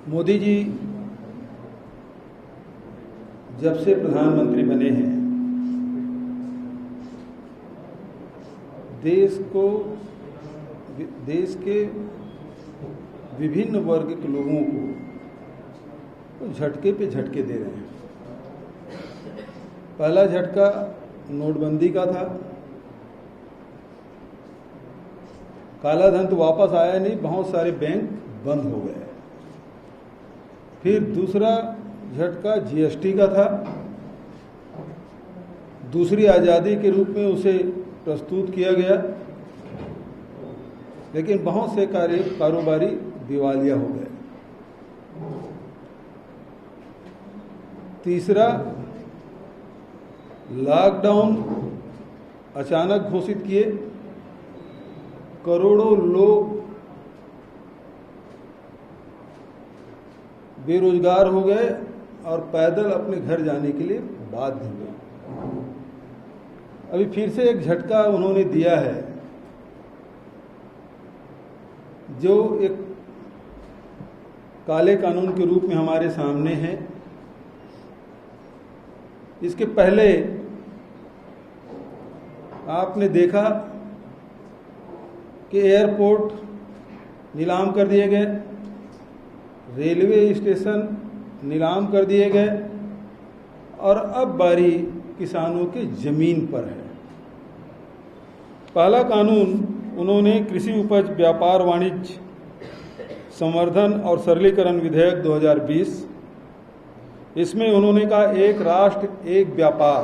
मोदी जी जब से प्रधानमंत्री बने हैं, देश के विभिन्न वर्ग के लोगों को झटके पे झटके दे रहे हैं। पहला झटका नोटबंदी का था। काला धन तो वापस आया नहीं, बहुत सारे बैंक बंद हो गए। फिर दूसरा झटका जीएसटी का था। दूसरी आज़ादी के रूप में उसे प्रस्तुत किया गया, लेकिन बहुत से कारोबारी दिवालिया हो गए। तीसरा, लॉकडाउन अचानक घोषित किए, करोड़ों लोग बेरोजगार हो गए और पैदल अपने घर जाने के लिए बाध्य हुए। अभी फिर से एक झटका उन्होंने दिया है, जो एक काले कानून के रूप में हमारे सामने है। इसके पहले आपने देखा कि एयरपोर्ट नीलाम कर दिए गए, रेलवे स्टेशन नीलाम कर दिए गए, और अब बारी किसानों की जमीन पर है। पहला कानून उन्होंने कृषि उपज व्यापार वाणिज्य संवर्धन और सरलीकरण विधेयक 2020, इसमें उन्होंने कहा एक राष्ट्र एक व्यापार।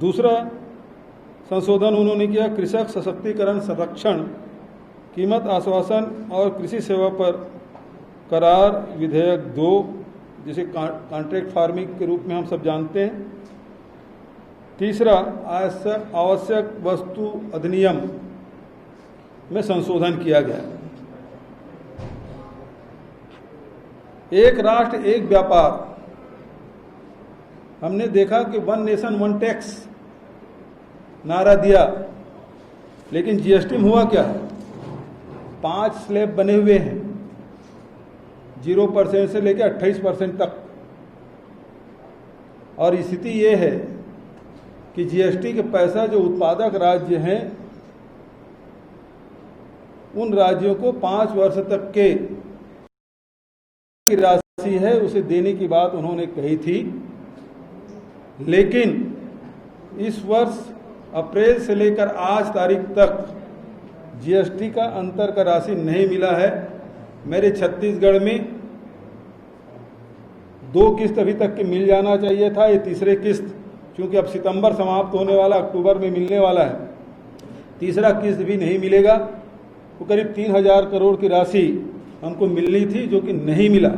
दूसरा संशोधन उन्होंने किया कृषक सशक्तिकरण संरक्षण कीमत आश्वासन और कृषि सेवा पर करार विधेयक 2, जिसे कॉन्ट्रैक्ट फार्मिंग के रूप में हम सब जानते हैं। तीसरा आवश्यक वस्तु अधिनियम में संशोधन किया गया। एक राष्ट्र एक व्यापार, हमने देखा कि 1 नेशन 1 टैक्स नारा दिया, लेकिन जीएसटी में हुआ क्या? 5 स्लैब बने हुए हैं, 0% से लेकर 28% तक। और स्थिति ये है कि जीएसटी के पैसा जो उत्पादक राज्य हैं, उन राज्यों को 5 वर्ष तक के राशि है उसे देने की बात उन्होंने कही थी, लेकिन इस वर्ष अप्रैल से लेकर आज तारीख तक जीएसटी का अंतर का राशि नहीं मिला है। मेरे छत्तीसगढ़ में 2 किस्त अभी तक के मिल जाना चाहिए था, ये तीसरे किस्त, क्योंकि अब सितंबर समाप्त होने वाला, अक्टूबर में मिलने वाला है, तीसरा किस्त भी नहीं मिलेगा। वो करीब 3000 करोड़ की राशि हमको मिलनी थी, जो कि नहीं मिला।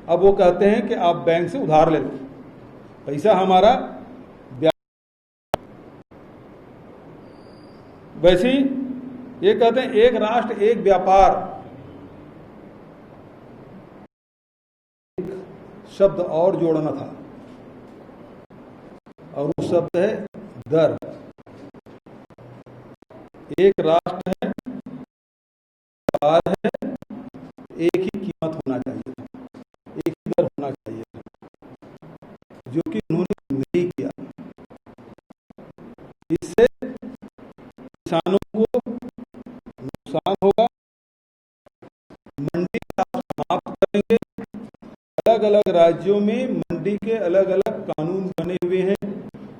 अब वो कहते हैं कि आप बैंक से उधार ले लो, पैसा हमारा। वैसे ही ये कहते हैं एक राष्ट्र एक व्यापार, एक शब्द और जोड़ना था, और वो शब्द है दर। एक राष्ट्र है, व्यापार है, एक ही कीमत होना चाहिए, एक ही दर होना चाहिए, जो कि उन्होंने नहीं किया। इससे किसानों को नुकसान होगा। मंडी समाप्त करेंगे। अलग अलग राज्यों में मंडी के अलग अलग कानून बने हुए हैं,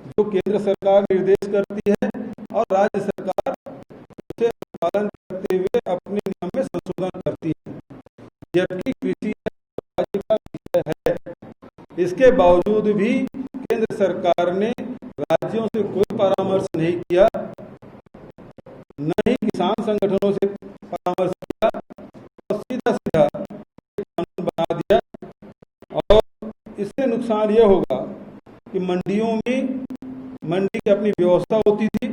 जो केंद्र सरकार निर्देश करती है और राज्य सरकार उसे पालन करते हुए अपने नियम में संशोधन करती है। जबकि कृषि राज्य का विषय है, इसके बावजूद भी केंद्र सरकार ने राज्यों से कोई परामर्श नहीं किया, न ही किसान संगठनों से परामर्श किया, और सीधा सीधा कानून बना दिया। और इससे नुकसान यह होगा कि मंडियों में, मंडी की अपनी व्यवस्था होती थी,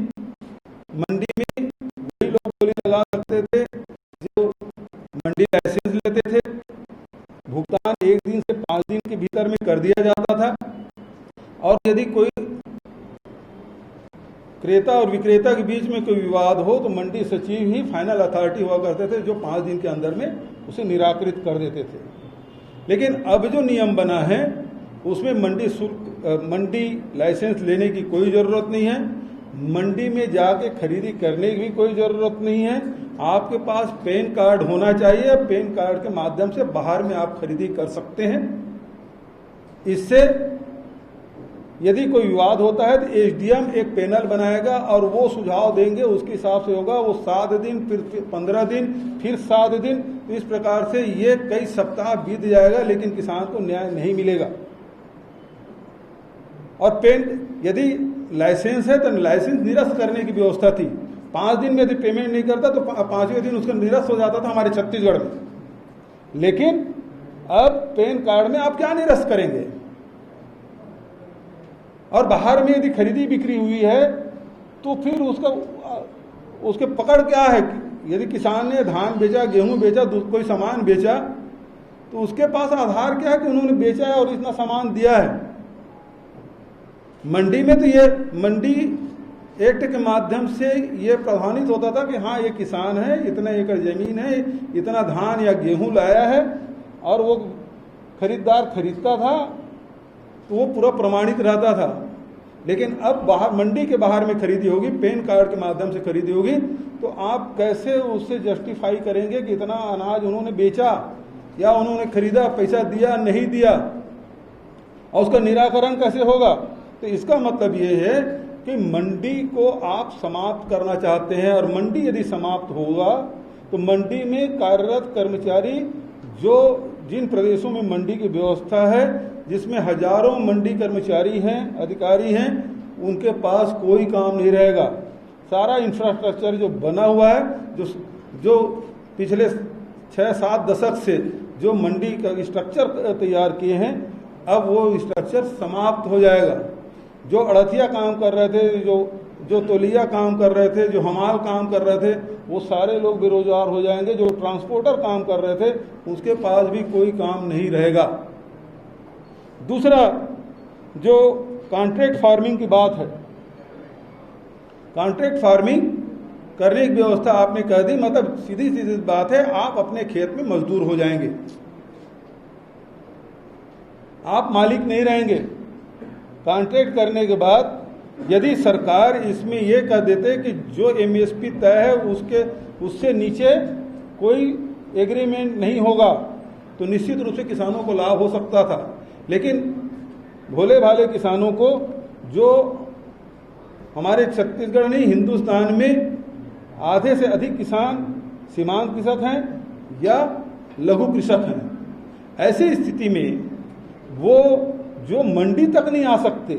मंडी में वही लोग बोली लगा सकते थे जो मंडी लाइसेंस लेते थे। भुगतान 1 दिन से 5 दिन के भीतर में कर दिया जाता था, और यदि कोई क्रेता और विक्रेता के बीच में कोई विवाद हो तो मंडी सचिव ही फाइनल अथॉरिटी हुआ करते थे, जो 5 दिन के अंदर में उसे निराकृत कर देते थे। लेकिन अब जो नियम बना है उसमें मंडी शुल्क, मंडी लाइसेंस लेने की कोई ज़रूरत नहीं है, मंडी में जाके खरीदी करने की भी कोई ज़रूरत नहीं है। आपके पास पैन कार्ड होना चाहिए, पैन कार्ड के माध्यम से बाहर में आप खरीदी कर सकते हैं। इससे यदि कोई विवाद होता है तो एसडीएम एक पैनल बनाएगा और वो सुझाव देंगे, उसके हिसाब से होगा। वो 7 दिन, फिर 15 दिन, फिर 7 दिन, तो इस प्रकार से ये कई सप्ताह बीत जाएगा, लेकिन किसान को न्याय नहीं मिलेगा। और यदि लाइसेंस है तो लाइसेंस निरस्त करने की व्यवस्था थी। 5 दिन में यदि पेमेंट नहीं करता तो 5वें दिन उसका निरस्त हो जाता था हमारे छत्तीसगढ़ में। लेकिन अब पैन कार्ड में आप क्या निरस्त करेंगे? और बाहर में यदि खरीदी बिक्री हुई है तो फिर उसके पकड़ क्या है? यदि किसान ने धान बेचा, गेहूं बेचा, कोई सामान बेचा, तो उसके पास आधार क्या है कि उन्होंने बेचा है और इतना सामान दिया है। मंडी में तो ये मंडी एक्ट के माध्यम से ये प्रमाणित होता था कि हाँ ये किसान है, इतना एकड़ जमीन है, इतना धान या गेहूं लाया है, और वो खरीदार खरीदता था तो वो पूरा प्रमाणित रहता था। लेकिन अब बाहर, मंडी के बाहर में खरीदी होगी, पैन कार्ड के माध्यम से खरीदी होगी, तो आप कैसे उससे जस्टिफाई करेंगे कि इतना अनाज उन्होंने बेचा या उन्होंने खरीदा, पैसा दिया नहीं दिया, और उसका निराकरण कैसे होगा? तो इसका मतलब ये है कि मंडी को आप समाप्त करना चाहते हैं। और मंडी यदि समाप्त होगा तो मंडी में कार्यरत कर्मचारी, जो जिन प्रदेशों में मंडी की व्यवस्था है, जिसमें हजारों मंडी कर्मचारी हैं, अधिकारी हैं, उनके पास कोई काम नहीं रहेगा। सारा इंफ्रास्ट्रक्चर जो बना हुआ है, जो पिछले 6-7 दशक से जो मंडी का स्ट्रक्चर तैयार किए हैं, अब वो स्ट्रक्चर समाप्त हो जाएगा। जो अड़थिया काम कर रहे थे, जो तौलिया काम कर रहे थे, जो हमाल काम कर रहे थे, वो सारे लोग बेरोजगार हो जाएंगे। जो ट्रांसपोर्टर काम कर रहे थे उसके पास भी कोई काम नहीं रहेगा। दूसरा, जो कॉन्ट्रैक्ट फार्मिंग की बात है, कॉन्ट्रैक्ट फार्मिंग करने की व्यवस्था आपने कह दी, मतलब सीधी सीधी बात है, आप अपने खेत में मजदूर हो जाएंगे, आप मालिक नहीं रहेंगे। कॉन्ट्रैक्ट करने के बाद यदि सरकार इसमें यह कह देते कि जो एमएसपी तय है उससे नीचे कोई एग्रीमेंट नहीं होगा, तो निश्चित रूप से किसानों को लाभ हो सकता था। लेकिन भोले भाले किसानों को, जो हमारे छत्तीसगढ़ नहीं हिंदुस्तान में आधे से अधिक किसान सीमांत कृषक हैं या लघु कृषक हैं, ऐसी स्थिति में वो जो मंडी तक नहीं आ सकते,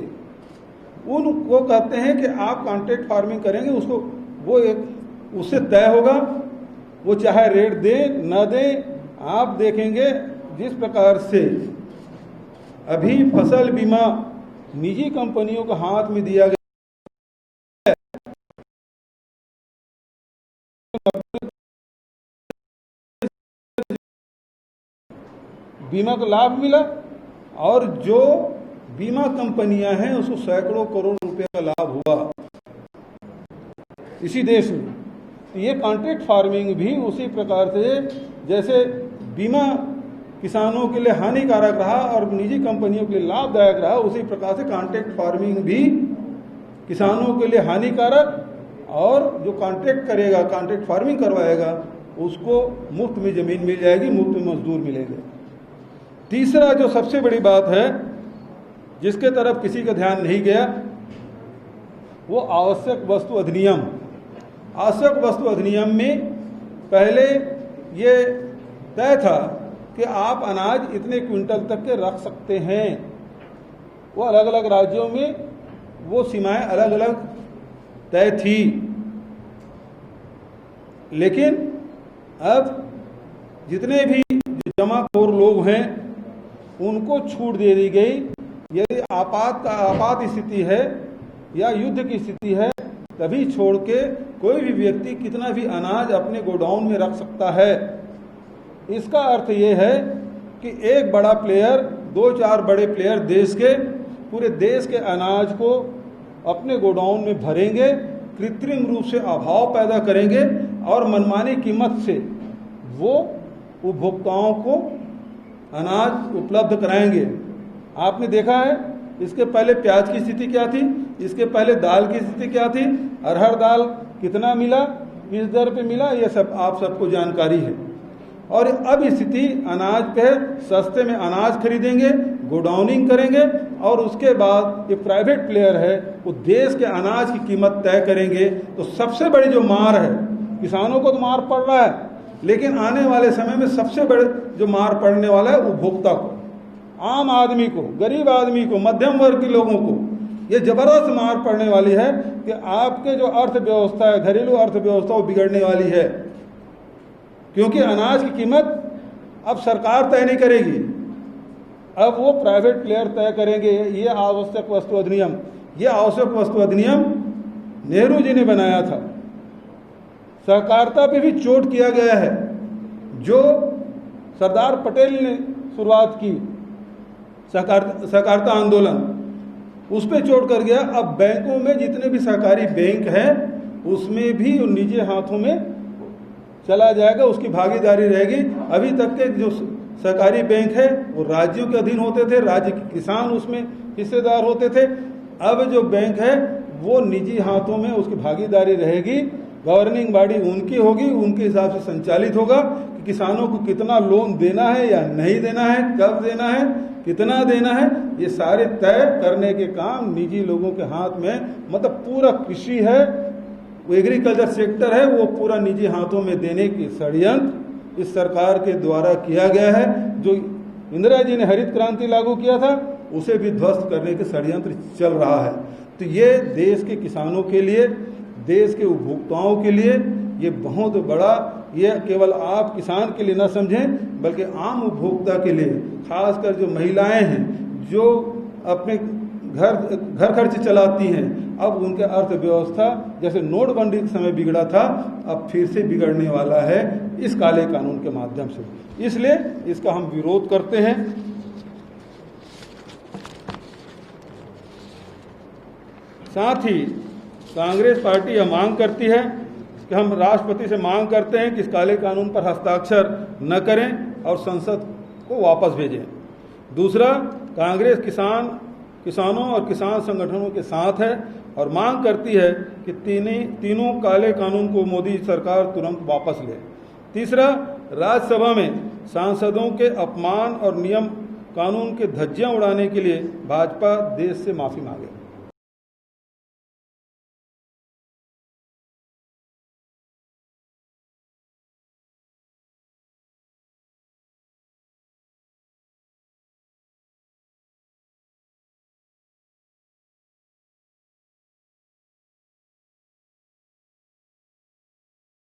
उनको कहते हैं कि आप कॉन्ट्रैक्ट फार्मिंग करेंगे, उसको वो एक उससे तय होगा, वो चाहे रेट दे न दे। आप देखेंगे जिस प्रकार से अभी फसल बीमा निजी कंपनियों के हाथ में दिया गया, बीमा का लाभ मिला, और जो बीमा कंपनियां हैं उसको सैकड़ों करोड़ रुपए का लाभ हुआ इसी देश में। तो ये कॉन्ट्रैक्ट फार्मिंग भी उसी प्रकार से, जैसे बीमा किसानों के लिए हानिकारक रहा और निजी कंपनियों के लिए लाभदायक रहा, उसी प्रकार से कॉन्ट्रैक्ट फार्मिंग भी किसानों के लिए हानिकारक, और जो कॉन्ट्रैक्ट करेगा, कॉन्ट्रैक्ट फार्मिंग करवाएगा, उसको मुफ्त में ज़मीन मिल जाएगी, मुफ्त में मजदूर मिलेंगे। तीसरा जो सबसे बड़ी बात है जिसके तरफ किसी का ध्यान नहीं गया, वो आवश्यक वस्तु अधिनियम। आवश्यक वस्तु अधिनियम में पहले ये तय था कि आप अनाज इतने क्विंटल तक के रख सकते हैं। वो अलग अलग राज्यों में वो सीमाएं अलग अलग तय थी, लेकिन अब जितने भी जमाखोर लोग हैं उनको छूट दे दी गई। यदि आपात स्थिति है या युद्ध की स्थिति है, तभी छोड़ के कोई भी व्यक्ति कितना भी अनाज अपने गोडाउन में रख सकता है। इसका अर्थ ये है कि एक बड़ा प्लेयर, 2-4 बड़े प्लेयर देश के, पूरे देश के अनाज को अपने गोडाउन में भरेंगे, कृत्रिम रूप से अभाव पैदा करेंगे और मनमानी कीमत से वो उपभोक्ताओं को अनाज उपलब्ध कराएंगे। आपने देखा है इसके पहले प्याज की स्थिति क्या थी, इसके पहले दाल की स्थिति क्या थी, अरहर दाल कितना मिला, किस दर पे मिला, ये सब आप सबको जानकारी है। और अब स्थिति अनाज पे सस्ते में अनाज खरीदेंगे, गोडाउनिंग करेंगे और उसके बाद ये प्राइवेट प्लेयर है वो देश के अनाज की कीमत तय करेंगे। तो सबसे बड़ी जो मार है, किसानों को तो मार पड़ रहा है, लेकिन आने वाले समय में सबसे बड़े जो मार पड़ने वाला है उपभोक्ता को, आम आदमी को, गरीब आदमी को, मध्यम वर्ग के लोगों को ये जबरदस्त मार पड़ने वाली है कि आपके जो अर्थव्यवस्था है, घरेलू अर्थव्यवस्था वो बिगड़ने वाली है। क्योंकि अनाज की कीमत अब सरकार तय नहीं करेगी, अब वो प्राइवेट प्लेयर तय करेंगे। ये आवश्यक वस्तु अधिनियम, ये आवश्यक वस्तु अधिनियम नेहरू जी ने बनाया था। सहकारिता पे भी चोट किया गया है, जो सरदार पटेल ने शुरुआत की सहकारिता आंदोलन, उस पर चोट कर गया। अब बैंकों में जितने भी सहकारी बैंक हैं उसमें भी निजी हाथों में चला जाएगा, उसकी भागीदारी रहेगी। अभी तक के जो सहकारी बैंक है वो राज्यों के अधीन होते थे, राज्य के किसान उसमें हिस्सेदार होते थे। अब जो बैंक है वो निजी हाथों में उसकी भागीदारी रहेगी, गवर्निंग बॉडी उनकी होगी, उनके हिसाब से संचालित होगा कि किसानों को कितना लोन देना है या नहीं देना है, कब देना है, कितना देना है, ये सारे तय करने के काम निजी लोगों के हाथ में, मतलब पूरा कृषि है, एग्रीकल्चर सेक्टर है, वो पूरा निजी हाथों में देने की षड्यंत्र इस सरकार के द्वारा किया गया है। जो इंदिरा जी ने हरित क्रांति लागू किया था उसे भी ध्वस्त करने के षड्यंत्र चल रहा है। तो ये देश के किसानों के लिए, देश के उपभोक्ताओं के लिए ये बहुत बड़ा, ये केवल आप किसान के लिए न समझें बल्कि आम उपभोक्ता के लिए, खासकर जो महिलाएं हैं जो अपने घर खर्च चलाती हैं, अब उनके अर्थव्यवस्था जैसे नोटबंदी के समय बिगड़ा था अब फिर से बिगड़ने वाला है इस काले कानून के माध्यम से। इसलिए इसका हम विरोध करते हैं। साथ ही कांग्रेस पार्टी यह मांग करती है कि हम राष्ट्रपति से मांग करते हैं कि इस काले कानून पर हस्ताक्षर न करें और संसद को वापस भेजें। दूसरा, कांग्रेस किसानों और किसान संगठनों के साथ है और मांग करती है कि तीनों काले कानून को मोदी सरकार तुरंत वापस ले। तीसरा, राज्यसभा में सांसदों के अपमान और नियम कानून के धज्जियां उड़ाने के लिए भाजपा देश से माफी मांगे।